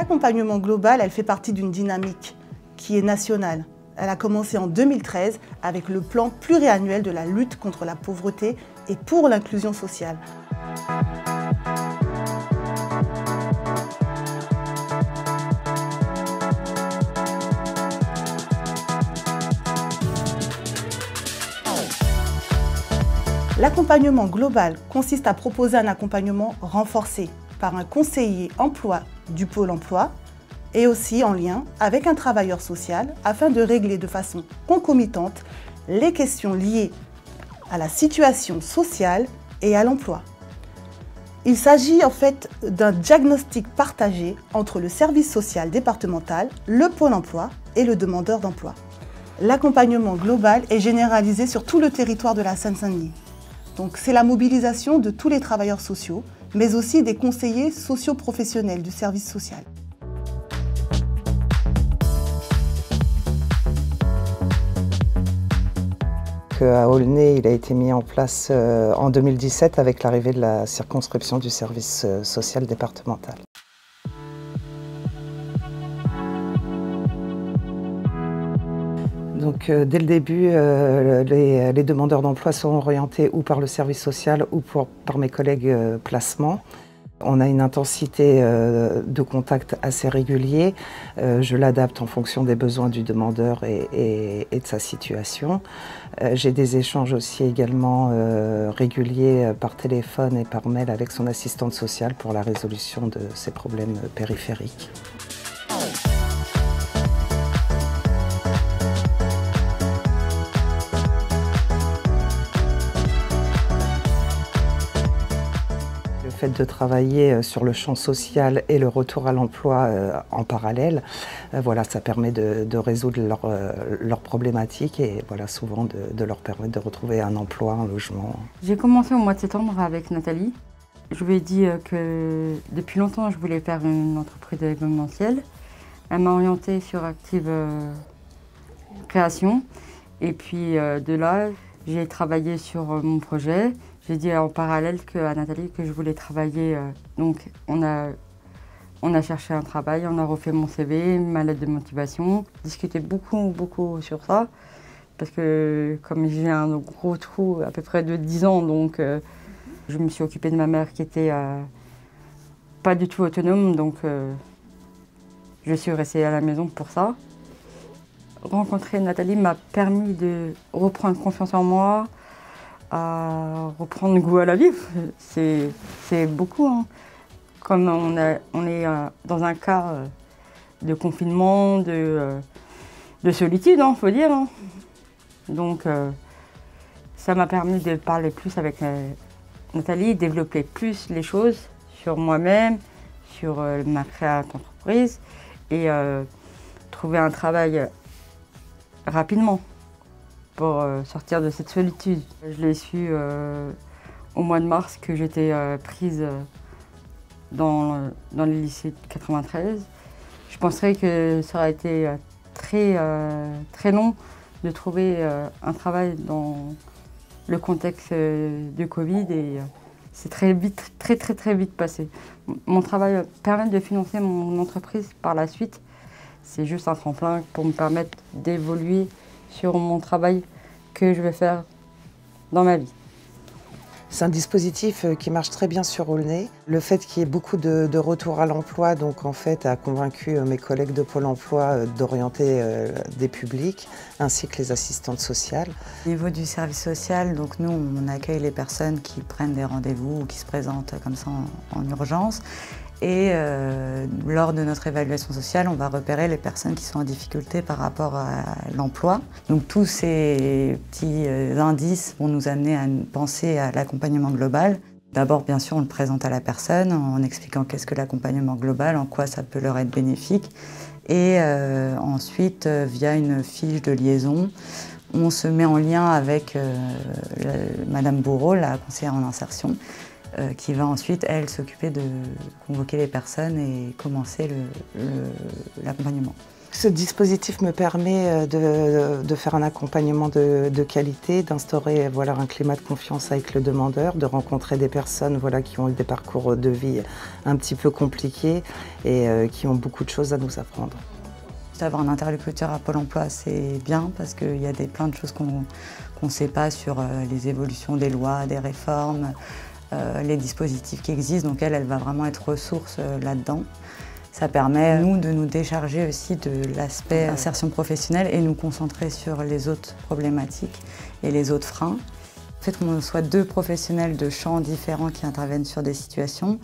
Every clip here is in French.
L'accompagnement global, elle fait partie d'une dynamique qui est nationale. Elle a commencé en 2013 avec le plan pluriannuel de la lutte contre la pauvreté et pour l'inclusion sociale. L'accompagnement global consiste à proposer un accompagnement renforcé par un conseiller emploi du Pôle emploi et aussi en lien avec un travailleur social afin de régler de façon concomitante les questions liées à la situation sociale et à l'emploi. Il s'agit en fait d'un diagnostic partagé entre le service social départemental, le Pôle emploi et le demandeur d'emploi. L'accompagnement global est généralisé sur tout le territoire de la Seine-Saint-Denis. Donc c'est la mobilisation de tous les travailleurs sociaux, mais aussi des conseillers socio-professionnels du service social. À Aulnay, il a été mis en place en 2017 avec l'arrivée de la circonscription du service social départemental. Donc, dès le début, les demandeurs d'emploi sont orientés ou par le service social ou par mes collègues placement. On a une intensité de contact assez régulier. Je l'adapte en fonction des besoins du demandeur et de sa situation. J'ai des échanges aussi également réguliers par téléphone et par mail avec son assistante sociale pour la résolution de ses problèmes périphériques. Le fait de travailler sur le champ social et le retour à l'emploi en parallèle, voilà, ça permet de résoudre leurs problématiques et voilà, souvent de leur permettre de retrouver un emploi, un logement. J'ai commencé au mois de septembre avec Nathalie. Je lui ai dit que depuis longtemps je voulais faire une entreprise événementielle. Elle m'a orientée sur Active Création et puis de là j'ai travaillé sur mon projet. J'ai dit en parallèle à Nathalie que je voulais travailler. Donc on a cherché un travail, on a refait mon CV, ma lettre de motivation. Discuté beaucoup sur ça. Parce que comme j'ai un gros trou à peu près de 10 ans, donc je me suis occupée de ma mère qui était pas du tout autonome. Donc je suis restée à la maison pour ça. Rencontrer Nathalie m'a permis de reprendre confiance en moi, à reprendre goût à la vie. C'est beaucoup. Hein. Comme on est dans un cas de confinement, de solitude, hein, faut dire. Hein. Donc ça m'a permis de parler plus avec Nathalie, développer plus les choses sur moi-même, sur ma création d'entreprise et trouver un travail rapidement pour sortir de cette solitude. Je l'ai su au mois de mars que j'étais prise dans le lycée de 93. Je penserais que ça aurait été très long de trouver un travail dans le contexte du Covid et c'est très vite passé. Mon travail permet de financer mon entreprise par la suite. C'est juste un tremplin pour me permettre d'évoluer sur mon travail que je vais faire dans ma vie. C'est un dispositif qui marche très bien sur Aulnay. Le fait qu'il y ait beaucoup de retour à l'emploi, donc en fait, a convaincu mes collègues de Pôle emploi d'orienter des publics, ainsi que les assistantes sociales. Au niveau du service social, donc nous, on accueille les personnes qui prennent des rendez-vous ou qui se présentent comme ça en urgence. Et lors de notre évaluation sociale, on va repérer les personnes qui sont en difficulté par rapport à l'emploi. Donc tous ces petits indices vont nous amener à penser à l'accompagnement global. D'abord, bien sûr, on le présente à la personne en expliquant qu'est-ce que l'accompagnement global, en quoi ça peut leur être bénéfique. Et ensuite, via une fiche de liaison, on se met en lien avec Madame Bourreau, la conseillère en insertion, qui va ensuite, elle, s'occuper de convoquer les personnes et commencer l'accompagnement. Ce dispositif me permet de faire un accompagnement de qualité, d'instaurer un climat de confiance avec le demandeur, de rencontrer des personnes qui ont eu des parcours de vie un petit peu compliqués et qui ont beaucoup de choses à nous apprendre. Avoir un interlocuteur à Pôle emploi, c'est bien parce qu'il y a plein de choses qu'on ne sait pas sur les évolutions des lois, des réformes, les dispositifs qui existent. Donc elle va vraiment être ressource là-dedans. Ça permet, nous, de nous décharger aussi de l'aspect insertion professionnelle et nous concentrer sur les autres problématiques et les autres freins. Le fait qu'on soit deux professionnels de champs différents qui interviennent sur des situations,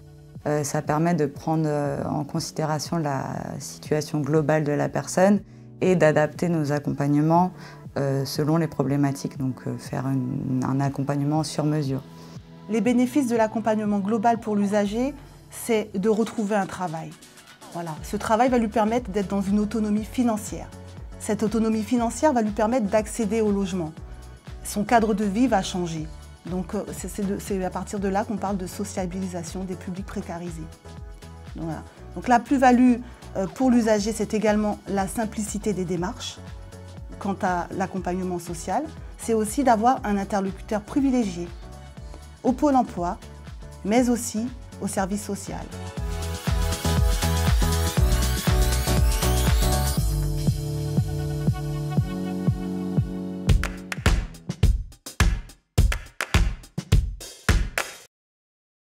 ça permet de prendre en considération la situation globale de la personne et d'adapter nos accompagnements selon les problématiques, donc faire un accompagnement sur mesure. Les bénéfices de l'accompagnement global pour l'usager, c'est de retrouver un travail. Voilà. Ce travail va lui permettre d'être dans une autonomie financière. Cette autonomie financière va lui permettre d'accéder au logement. Son cadre de vie va changer. Donc c'est à partir de là qu'on parle de sociabilisation des publics précarisés. Donc, voilà. Donc la plus-value pour l'usager, c'est également la simplicité des démarches. Quant à l'accompagnement social, c'est aussi d'avoir un interlocuteur privilégié au Pôle emploi, mais aussi au service social.